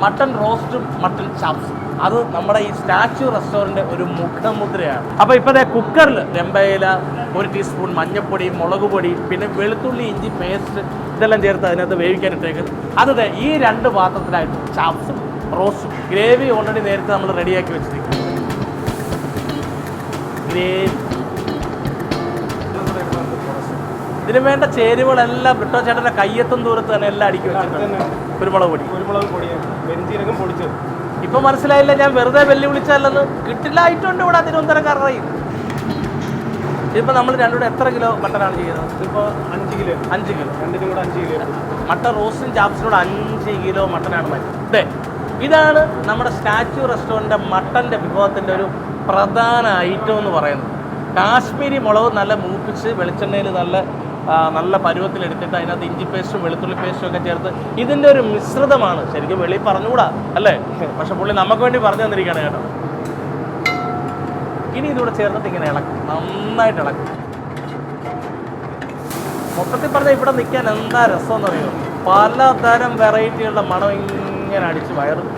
Mutton റോസ്റ്റും mutton ചാപ്സും. അത് നമ്മുടെ ഈ സ്റ്റാച്യു റെസ്റ്റോറൻറ്റ് ഒരു മുഖമുദ്രയാണ്. അപ്പോൾ ഇപ്പോൾ കുക്കറിൽ രമ്പയില, 1 ടീസ്പൂൺ മഞ്ഞൾപ്പൊടി, മുളക് പൊടി, പിന്നെ വെളുത്തുള്ളി ഇഞ്ചി പേസ്റ്റ് ഇതെല്ലാം ചേർത്ത് അതിനകത്ത് വേവിക്കാനിട്ടേക്ക്. അത് ഈ 2 പാത്രത്തിലായിട്ട് ചാപ്സും റോസ്റ്റും. ഗ്രേവി ഓൾറെഡി നേരത്തെ നമ്മൾ റെഡിയാക്കി വെച്ചിരിക്കും. ഗ്രേവി ഇതിന് വേണ്ട ചേരുവകളെല്ലാം ബ്രിട്ടോ ചേട്ടൻ്റെ കയ്യെത്തും ദൂരത്ത് തന്നെ എല്ലാം അടുക്കി വെച്ചിട്ടുണ്ട്. കുരുമുളക് പൊടി, പെരുംജീരകം പൊടിച്ചത്. ഇപ്പം മനസ്സിലായില്ല ഞാൻ വെറുതെ വെല്ലുവിളിച്ചല്ലെന്ന്. കിട്ടില്ലായിട്ടുണ്ട് ഇവിടെ തിരുവനന്തപുരക്കാരുടെ. ഇതിപ്പോൾ നമ്മൾ രണ്ടുകൂടെ എത്ര കിലോ മട്ടനാണ് ചെയ്യുന്നത്? ഇതിപ്പോൾ 5 കിലോ. 5 കിലോ. രണ്ടിനും കൂടെ 5 കിലോ. മട്ടൺ റോസ്റ്റും ചാപ്സിനോട് 5 കിലോ മട്ടനാണ് മതി. ഇതാണ് നമ്മുടെ സ്റ്റാച്യു റെസ്റ്റോറൻറ്റിൻ്റെ മട്ടൻ്റെ വിഭവത്തിൻ്റെ ഒരു പ്രധാന ഐറ്റം എന്ന് പറയുന്നത്. കാശ്മീരി മുളക് നല്ല മൂപ്പിച്ച് വെളിച്ചെണ്ണയിൽ നല്ല പരുവത്തിലെടുത്തിട്ട് അതിനകത്ത് ഇഞ്ചി പേസ്റ്റും വെളുത്തുള്ളി പേസ്റ്റും ഒക്കെ ചേർത്ത് ഇതിൻ്റെ ഒരു മിശ്രിതമാണ്. ശരിക്കും വെളി പറഞ്ഞുകൂടാ അല്ലേ, പക്ഷെ പുള്ളി നമുക്ക് വേണ്ടി പറഞ്ഞു തന്നിരിക്കുകയാണ് കേട്ടോ. ഇനി ഇതിലൂടെ ചേർത്തിട്ട് ഇങ്ങനെ ഇളക്കും, നന്നായിട്ട് ഇളക്കും. മൊത്തത്തിൽ പറഞ്ഞാൽ ഇവിടെ നിൽക്കാൻ എന്താ രസമെന്ന് അറിയുമോ? പലതരം വെറൈറ്റികളുടെ മണം ഇങ്ങനെ അടിച്ച് വയറും